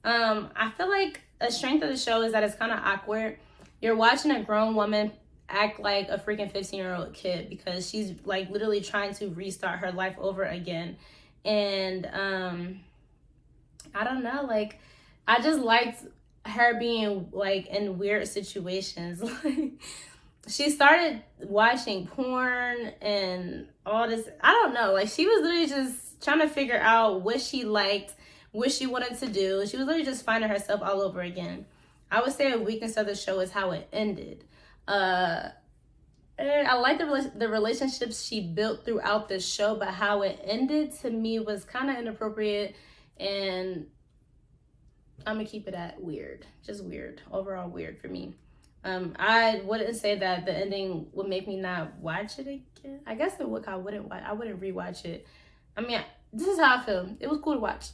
I feel like a strength of the show is that it's kind of awkward. You're watching a grown woman act like a freaking 15-year-old kid because she's like literally trying to restart her life over again. And I don't know, like, I just liked her being like in weird situations. Like, she started watching porn and all this. I don't know, like, she was literally just trying to figure out what she liked, what she wanted to do. She was literally just finding herself all over again. I would say a weakness of the show is how it ended. I like the relationships she built throughout the show, but how it ended to me was kind of inappropriate, and I'm gonna keep it at weird. Just weird. Overall weird for me. I wouldn't say that the ending would make me not watch it again. I guess it would. I wouldn't rewatch it. I mean, this is how I feel. It was cool to watch.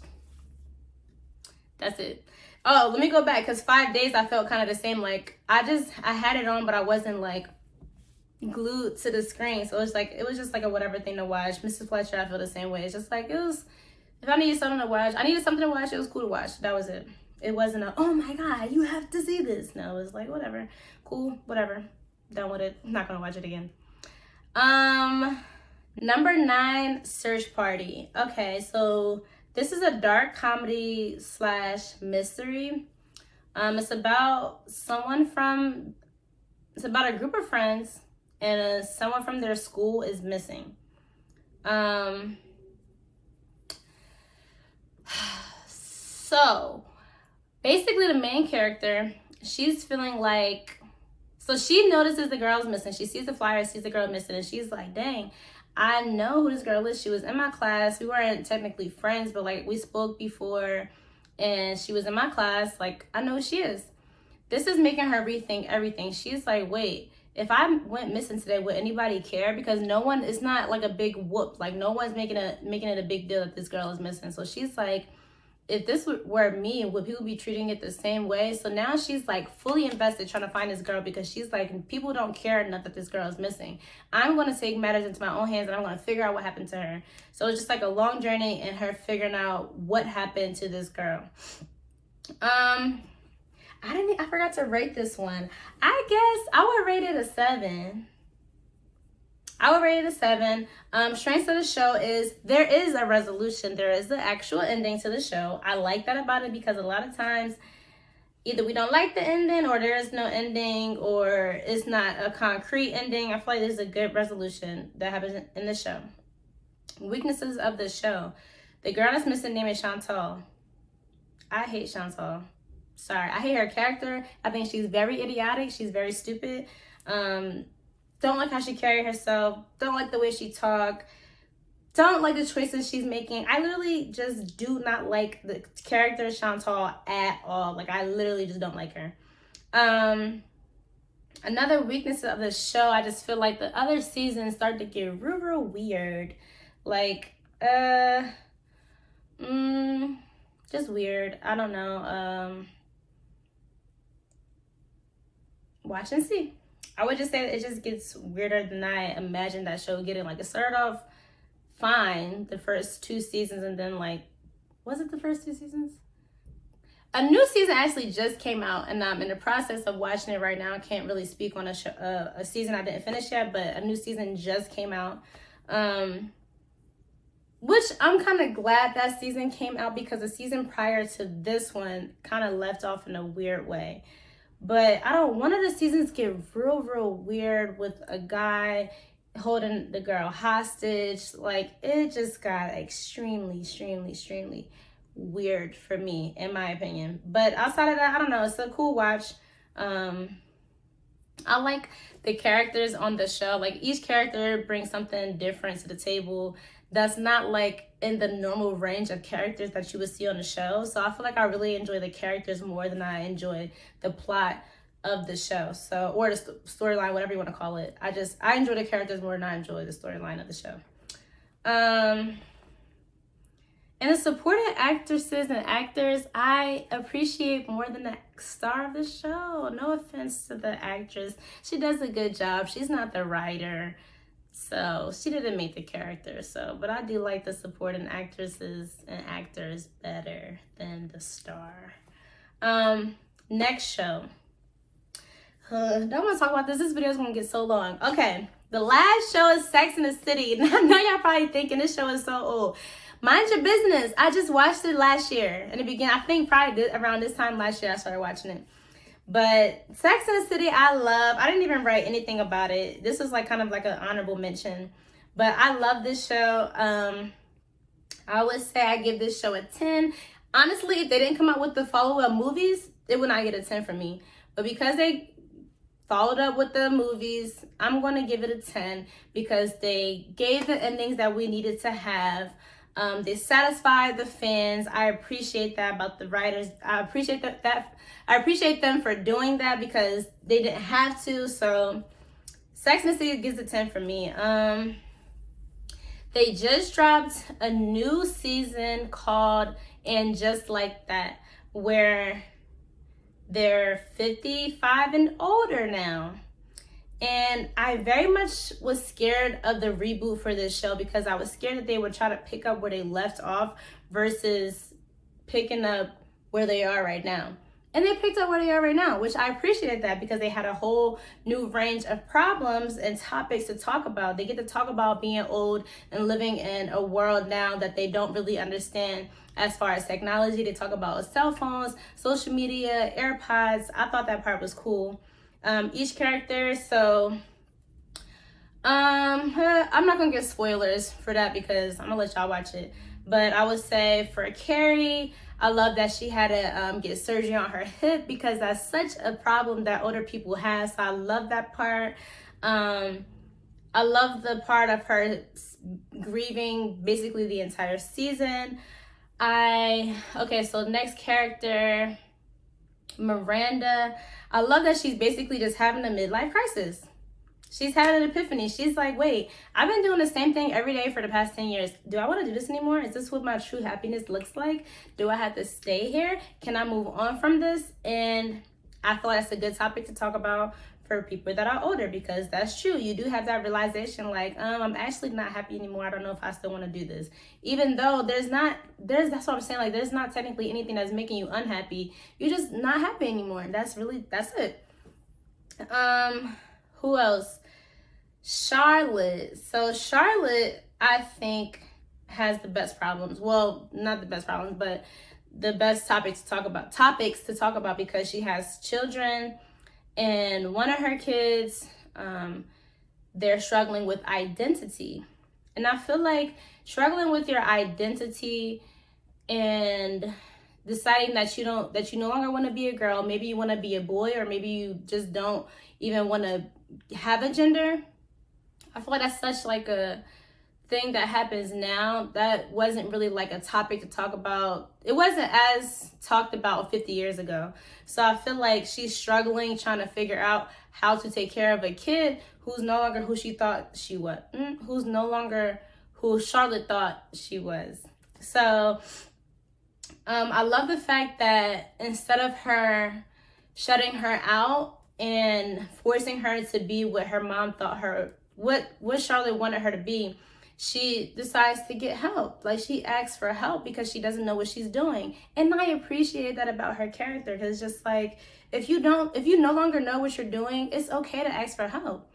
That's it. Oh, let me go back, because 5 days I felt kind of the same. Like, I had it on, but I wasn't like glued to the screen. So it was just like a whatever thing to watch. Mrs. Fletcher, I feel the same way. It's just like, if I needed something to watch, it was cool to watch. That was it. It wasn't oh my God, you have to see this. No, it was like, whatever. Cool, whatever. Done with it. I'm not going to watch it again. Number 9, Search Party. Okay, so this is a dark comedy / mystery. It's about a group of friends, and someone from their school is missing. So basically the main character, she's feeling like, so she notices the girl's missing. She sees the flyer, sees the girl missing, and she's like, dang, I know who this girl is. She was in my class. We weren't technically friends, but like we spoke before, and she was in my class. Like, I know who she is. This is making her rethink everything. She's like, wait, if I went missing today, would anybody care? Because it's not like a big whoop. Like, no one's making it a big deal that this girl is missing. So she's like, if this were me, would people be treating it the same way? So now she's like fully invested trying to find this girl, because she's like, people don't care enough that this girl is missing. I'm going to take matters into my own hands, and I'm going to figure out what happened to her. So it's just like a long journey in her figuring out what happened to this girl. I forgot to rate this one. I guess I would rate it a 7. Strengths of the show is there is a resolution. There is the actual ending to the show. I like that about it, because a lot of times either we don't like the ending, or there is no ending, or it's not a concrete ending. I feel like there's a good resolution that happens in the show. Weaknesses of the show. The girl that's missing name is Chantal. I hate Chantal. Sorry, I hate her character. I think she's very idiotic. She's very stupid. Don't like how she carry herself. Don't like the way she talk. Don't like the choices she's making. I literally just do not like the character Chantal at all. Like, I literally just don't like her. Another weakness of the show, I just feel like the other seasons start to get real weird. Like, just weird. I don't know. Watch and see. I would just say that it just gets weirder than I imagined that show getting. Like, it started off fine the first 2 seasons, and then, like, was it the first 2 seasons? A new season actually just came out, and I'm in the process of watching it right now. I can't really speak on a season I didn't finish yet, but a new season just came out. Which I'm kind of glad that season came out, because the season prior to this one kind of left off in a weird way. But I don't, one of the seasons get real weird with a guy holding the girl hostage. Like, it just got extremely weird for me, in my opinion. But outside of that, I don't know, it's a cool watch. I like the characters on the show. Like, each character brings something different to the table that's not like in the normal range of characters that you would see on the show. So I feel like I really enjoy the characters more than I enjoy the plot of the show. So, or the storyline, whatever you want to call it. I enjoy the characters more than I enjoy the storyline of the show. And the supporting actresses and actors, I appreciate more than the star of the show. No offense to the actress. She does a good job. She's not the writer, so she didn't make the character. So, but I do like the supporting actresses and actors better than the star. Next show. Don't want to talk about this. This video is going to get so long. Okay, the last show is Sex and the City. I know y'all probably thinking this show is so old. Mind your business. I just watched it last year. In the beginning, I think probably around this time last year I started watching it. But Sex and the City, I love. I didn't even write anything about it. This was like kind of like an honorable mention. But I love this show. I would say I give this show a 10. Honestly, if they didn't come out with the follow-up movies, it would not get a 10 for me. But because they followed up with the movies, I'm going to give it a 10 because they gave the endings that we needed to have. They satisfied the fans. I appreciate that about the writers. I appreciate I appreciate them for doing that because they didn't have to. So Sex and the City gives a 10 for me. They just dropped a new season called And Just Like That, where they're 55 and older now. And I very much was scared of the reboot for this show because I was scared that they would try to pick up where they left off versus picking up where they are right now. And they picked up where they are right now, which I appreciated that because they had a whole new range of problems and topics to talk about. They get to talk about being old and living in a world now that they don't really understand as far as technology. They talk about cell phones, social media, AirPods. I thought that part was cool. Each character, so I'm not gonna give spoilers for that because I'm gonna let y'all watch it. But I would say for Carrie, I love that she had to get surgery on her hip because that's such a problem that older people have. So I love that part. I love the part of her grieving basically the entire season. Okay, so next character, Miranda. I love that she's basically just having a midlife crisis. She's having an epiphany. She's like, wait, I've been doing the same thing every day for the past 10 years. Do I want to do this anymore? Is this what my true happiness looks like? Do I have to stay here? Can I move on from this? And I feel like that's a good topic to talk about for people that are older because that's true. You do have that realization like, I'm actually not happy anymore. I don't know if I still want to do this. Even though that's what I'm saying. Like, there's not technically anything that's making you unhappy. You're just not happy anymore. That's it. Who else? Charlotte. So Charlotte, I think, has the best problems. Well, not the best problems, but the best topics to talk about because she has children. And one of her kids, they're struggling with identity. And I feel like struggling with your identity and deciding that you no longer want to be a girl, maybe you want to be a boy, or maybe you just don't even want to have a gender. I feel like that's such like a thing that happens now that wasn't really like a topic to talk about. It wasn't as talked about 50 years ago. So I feel like she's struggling, trying to figure out how to take care of a kid who's no longer who she thought she was, who's no longer who Charlotte thought she was. So I love the fact that instead of her shutting her out and forcing her to be what her mom thought her, what Charlotte wanted her to be, she decides to get help. Like, she asks for help because she doesn't know what she's doing. And I appreciate that about her character, because just like, if you no longer know what you're doing, it's okay to ask for help.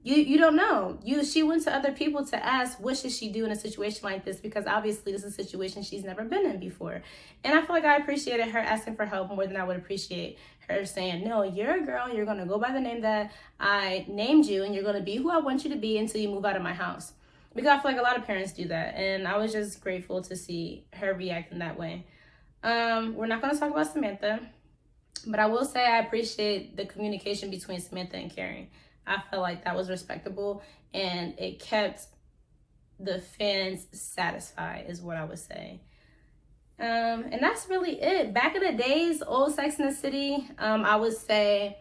You don't know. She went to other people to ask, what should she do in a situation like this? Because obviously this is a situation she's never been in before. And I feel like I appreciated her asking for help more than I would appreciate her saying, no, you're a girl. You're going to go by the name that I named you, and you're going to be who I want you to be until you move out of my house. Because I feel like a lot of parents do that. And I was just grateful to see her react in that way. We're not going to talk about Samantha, but I will say I appreciate the communication between Samantha and Carrie. I felt like that was respectable, and it kept the fans satisfied, is what I would say. And that's really it. Back in the days, old Sex and the City, I would say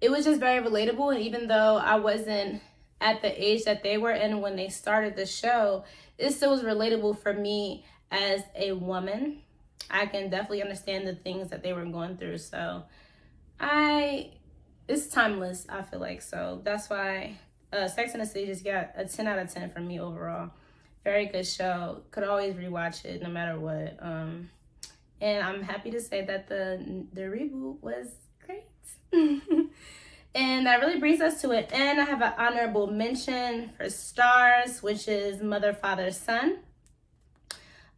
it was just very relatable. And even though I wasn't at the age that they were in when they started the show, it still was relatable for me as a woman. I can definitely understand the things that they were going through. So it's timeless, I feel like. So that's why Sex and the City just got a 10 out of 10 from me overall. Very good show. Could always rewatch it no matter what. And I'm happy to say that the reboot was great. And that really brings us to an end. I have an honorable mention for Starz, which is Mother, Father, Son.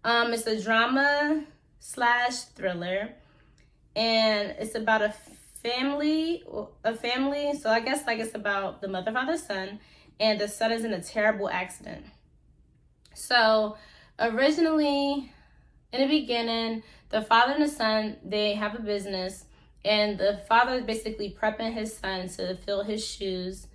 It's a drama / thriller, and it's about a family. So I guess like it's about the mother, father, son, and the son is in a terrible accident. So originally, in the beginning, the father and the son, they have a business, and the father is basically prepping his son to fill his shoes.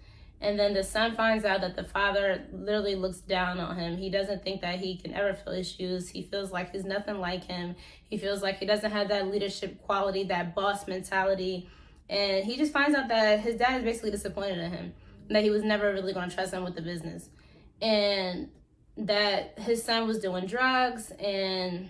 And then the son finds out that the father literally looks down on him. He doesn't think that he can ever fill his shoes. He feels like he's nothing like him. He feels like he doesn't have that leadership quality, that boss mentality. And he just finds out that his dad is basically disappointed in him, that he was never really going to trust him with the business. And that his son was doing drugs and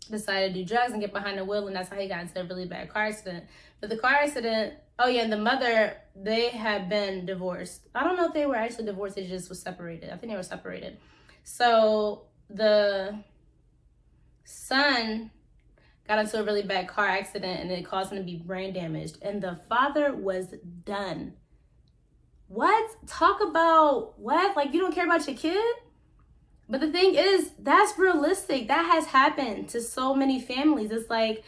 decided to do drugs and get behind the wheel, and that's how he got into a really bad car accident. But the car accident, oh yeah, and the mother, they had been divorced. I don't know if they were actually divorced, they just were separated. I think they were separated. So the son got into a really bad car accident, and it caused him to be brain damaged. And the father was done. What? Talk about what? Like, you don't care about your kid? But the thing is, that's realistic. That has happened to so many families. It's like,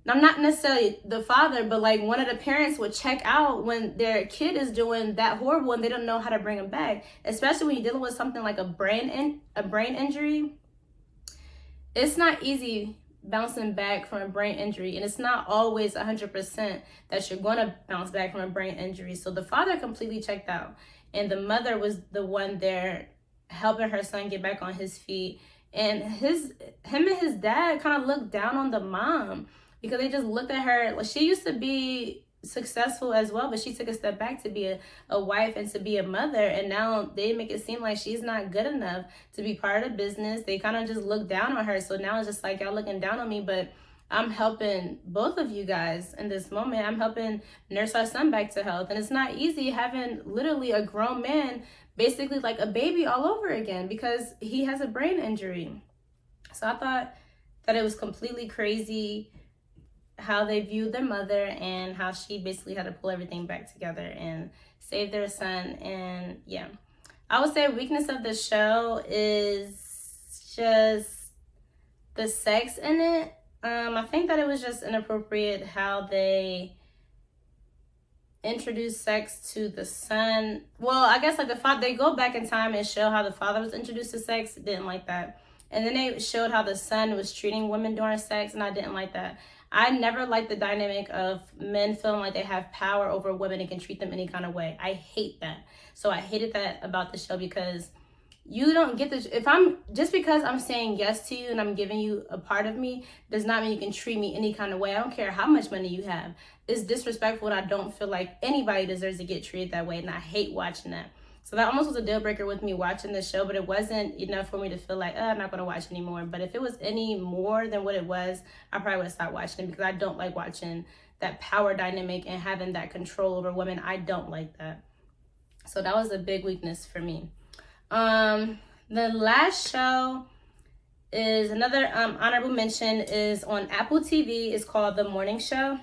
I'm not necessarily the father, but like one of the parents would check out when their kid is doing that horrible and they don't know how to bring them back. Especially when you're dealing with something like a brain injury. It's not easy bouncing back from a brain injury, and it's not always 100% that you're going to bounce back from a brain injury. So the father completely checked out, and the mother was the one there helping her son get back on his feet. And him and his dad kind of looked down on the mom because they just looked at her. Well, she used to be successful as well, but she took a step back to be a wife and to be a mother, and now they make it seem like she's not good enough to be part of the business. They kind of just look down on her. So now it's just like, y'all looking down on me, but I'm helping both of you guys in this moment. I'm helping nurse our son back to health. And it's not easy having literally a grown man, basically like a baby all over again, because he has a brain injury. So I thought that it was completely crazy how they viewed their mother and how she basically had to pull everything back together and save their son. And yeah, I would say a weakness of the show is just the sex in it. I think that it was just inappropriate how they introduce sex to the son. Well, I guess like the father, they go back in time and show how the father was introduced to sex. Didn't like that. And then they showed how the son was treating women during sex, and I didn't like that. I never liked the dynamic of men feeling like they have power over women and can treat them any kind of way. I hate that. So I hated that about the show, because you don't get this. If I'm just because I'm saying yes to you and I'm giving you a part of me does not mean you can treat me any kind of way. I don't care how much money you have. It's disrespectful, and I don't feel like anybody deserves to get treated that way, and I hate watching that. So that almost was a deal breaker with me watching the show, but it wasn't enough for me to feel like, I'm not going to watch anymore. But if it was any more than what it was, I probably would have stopped watching it, because I don't like watching that power dynamic and having that control over women. I don't like that. So that was a big weakness for me. The last show is another honorable mention, is on Apple TV. It's called The Morning Show.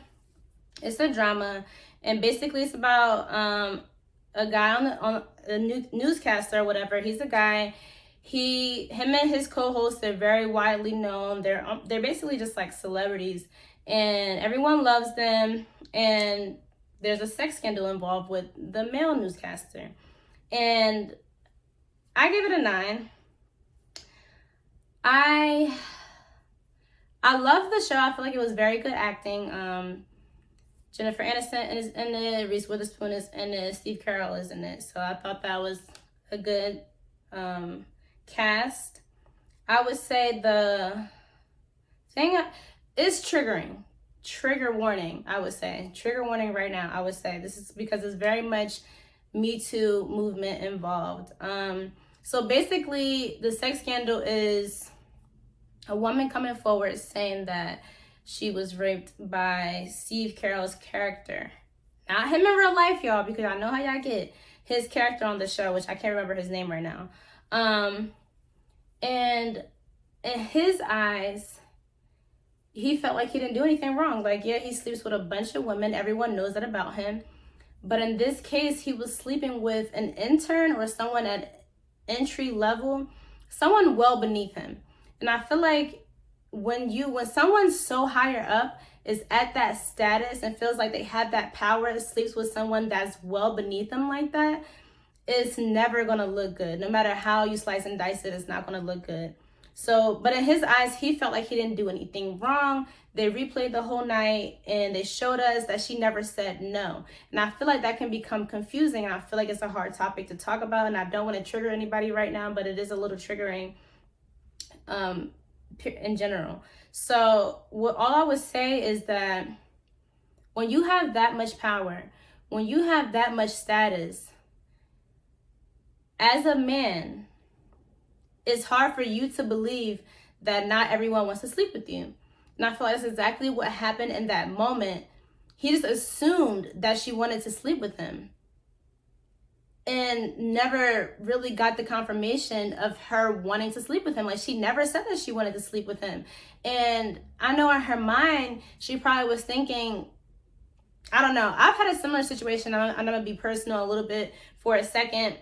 It's a drama, and basically it's about a guy on a newscaster or whatever. He's a guy. Him and his co-host, they're very widely known. They're basically just like celebrities, and everyone loves them. And there's a sex scandal involved with the male newscaster, and I give it a 9. I love the show. I feel like it was very good acting. Jennifer Aniston is in it, Reese Witherspoon is in it, Steve Carell is in it. So I thought that was a good cast. I would say the thing is triggering. Trigger warning, I would say. Trigger warning right now, I would say. This is because it's very much Me Too movement involved. So basically, the sex scandal is a woman coming forward saying that she was raped by Steve Carell's character. Not him in real life, y'all, because I know how y'all get. His character on the show, which I can't remember his name right now. And in his eyes, he felt like he didn't do anything wrong. Like, yeah, he sleeps with a bunch of women. Everyone knows that about him. But in this case, he was sleeping with an intern or someone at entry level, someone well beneath him. And I feel like when someone so higher up is at that status and feels like they have that power, sleeps with someone that's well beneath them like that, it's never gonna look good. No matter how you slice and dice it, it's not gonna look good. So, but in his eyes, he felt like he didn't do anything wrong. They replayed the whole night and they showed us that she never said no. And I feel like that can become confusing, and I feel like it's a hard topic to talk about, and I don't want to trigger anybody right now, but it is a little triggering in general. So all I would say is that when you have that much power, when you have that much status, as a man, it's hard for you to believe that not everyone wants to sleep with you. And I feel like that's exactly what happened in that moment. He just assumed that she wanted to sleep with him and never really got the confirmation of her wanting to sleep with him. Like, she never said that she wanted to sleep with him. And I know in her mind, she probably was thinking, I don't know. I've had a similar situation. I'm going to be personal a little bit for a second.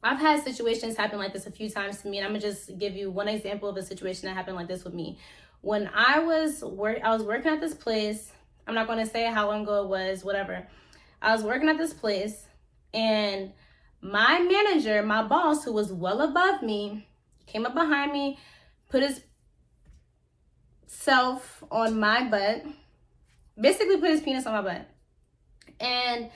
I've had situations happen like this a few times to me, and I'm going to just give you one example of a situation that happened like this with me. When I was working at this place, I'm not going to say how long ago it was, whatever. I was working at this place, and my manager, my boss, who was well above me, came up behind me, put his self on my butt, basically put his penis on my butt. And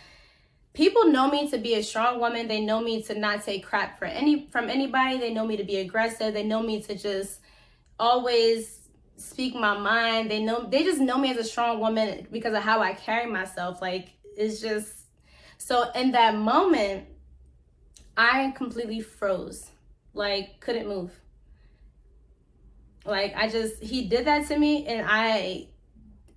people know me to be a strong woman. They know me to not take crap from anybody. They know me to be aggressive. They know me to just always speak my mind. They just know me as a strong woman because of how I carry myself. Like, it's just, so in that moment, I completely froze, like couldn't move. Like, he did that to me, and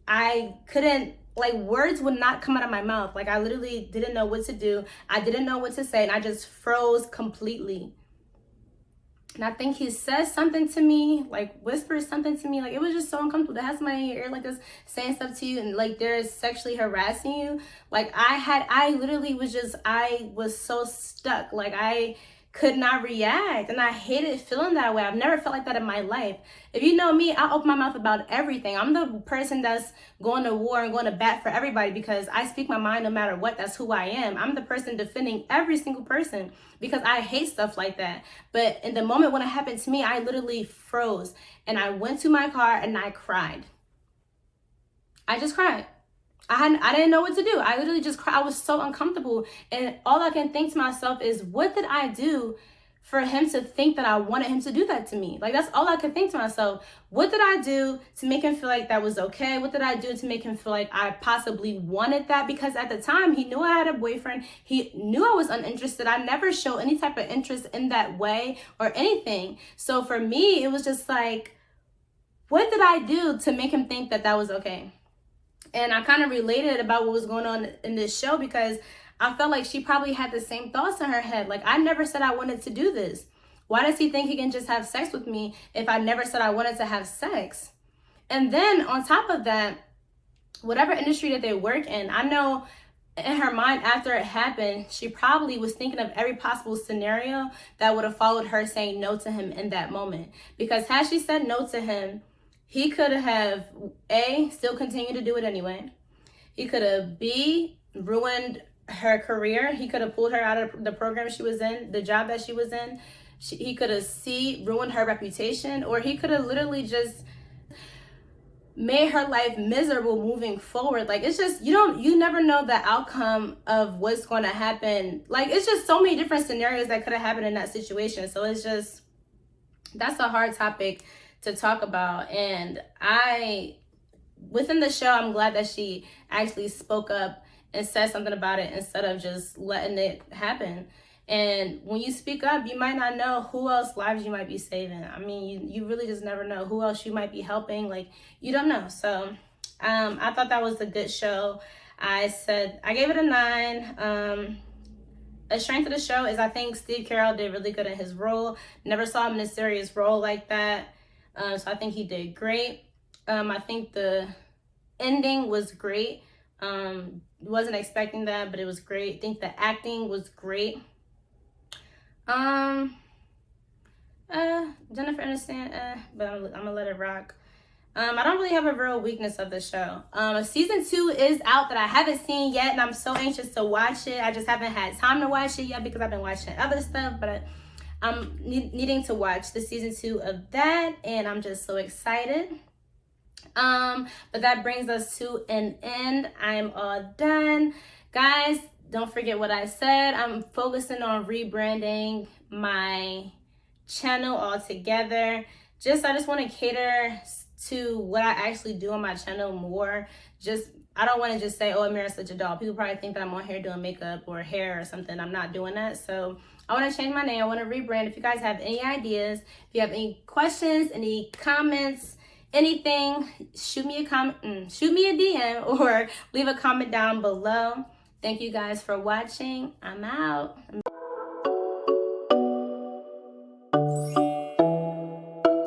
I couldn't, like, words would not come out of my mouth. Like, I literally didn't know what to do. I didn't know what to say, and I just froze completely. And I think he says something to me, like whispers something to me. Like, it was just so uncomfortable to have somebody in your ear like this saying stuff to you, and like they're sexually harassing you. Like, I was so stuck. Like, I could not react, and I hated feeling that way. I've never felt like that in my life. If you know me, I open my mouth about everything. I'm the person that's going to war and going to bat for everybody because I speak my mind no matter what. That's who I am. I'm the person defending every single person because I hate stuff like that. But in the moment when it happened to me, I literally froze, and I went to my car and I cried. I just cried. I didn't know what to do. I literally just cried. I was so uncomfortable. And all I can think to myself is, what did I do for him to think that I wanted him to do that to me? Like, that's all I could think to myself. What did I do to make him feel like that was okay? What did I do to make him feel like I possibly wanted that? Because at the time, he knew I had a boyfriend. He knew I was uninterested. I never showed any type of interest in that way or anything. So for me, it was just like, what did I do to make him think that that was okay? And I kind of related about what was going on in this show because I felt like she probably had the same thoughts in her head. Like, I never said I wanted to do this. Why does he think he can just have sex with me if I never said I wanted to have sex? And then on top of that, whatever industry that they work in, I know in her mind after it happened, she probably was thinking of every possible scenario that would have followed her saying no to him in that moment. Because had she said no to him, he could have, A, still continued to do it anyway. He could have, B, ruined her career. He could have pulled her out of the program she was in, the job that she was in. He could have, C, ruined her reputation. Or he could have literally just made her life miserable moving forward. Like, it's just, you never know the outcome of what's going to happen. Like, it's just so many different scenarios that could have happened in that situation. So it's just, that's a hard topic to talk about. And within the show, I'm glad that she actually spoke up and said something about it instead of just letting it happen. And when you speak up, you might not know who else lives you might be saving. I mean, you really just never know who else you might be helping. Like, you don't know. So I thought that was a good show. I gave it a 9. A strength of the show is I think Steve Carell did really good in his role. Never saw him in a serious role like that. So I think he did great. I think the ending was great. Wasn't expecting that, but it was great. I think the acting was great. Jennifer Aniston, but I'm gonna let it rock. I don't really have a real weakness of the show. Season 2 is out that I haven't seen yet, and I'm so anxious to watch it. I just haven't had time to watch it yet because I've been watching other stuff, but I'm needing to watch the season 2 of that, and I'm just so excited. But that brings us to an end. I'm all done. Guys, don't forget what I said. I'm focusing on rebranding my channel altogether. I just want to cater to what I actually do on my channel more. I don't want to just say, oh, Amira's such a doll. People probably think that I'm on here doing makeup or hair or something. I'm not doing that. So I want to change my name. I want to rebrand. If you guys have any ideas, if you have any questions, any comments, anything, shoot me a DM or leave a comment down below. Thank you guys for watching. I'm out.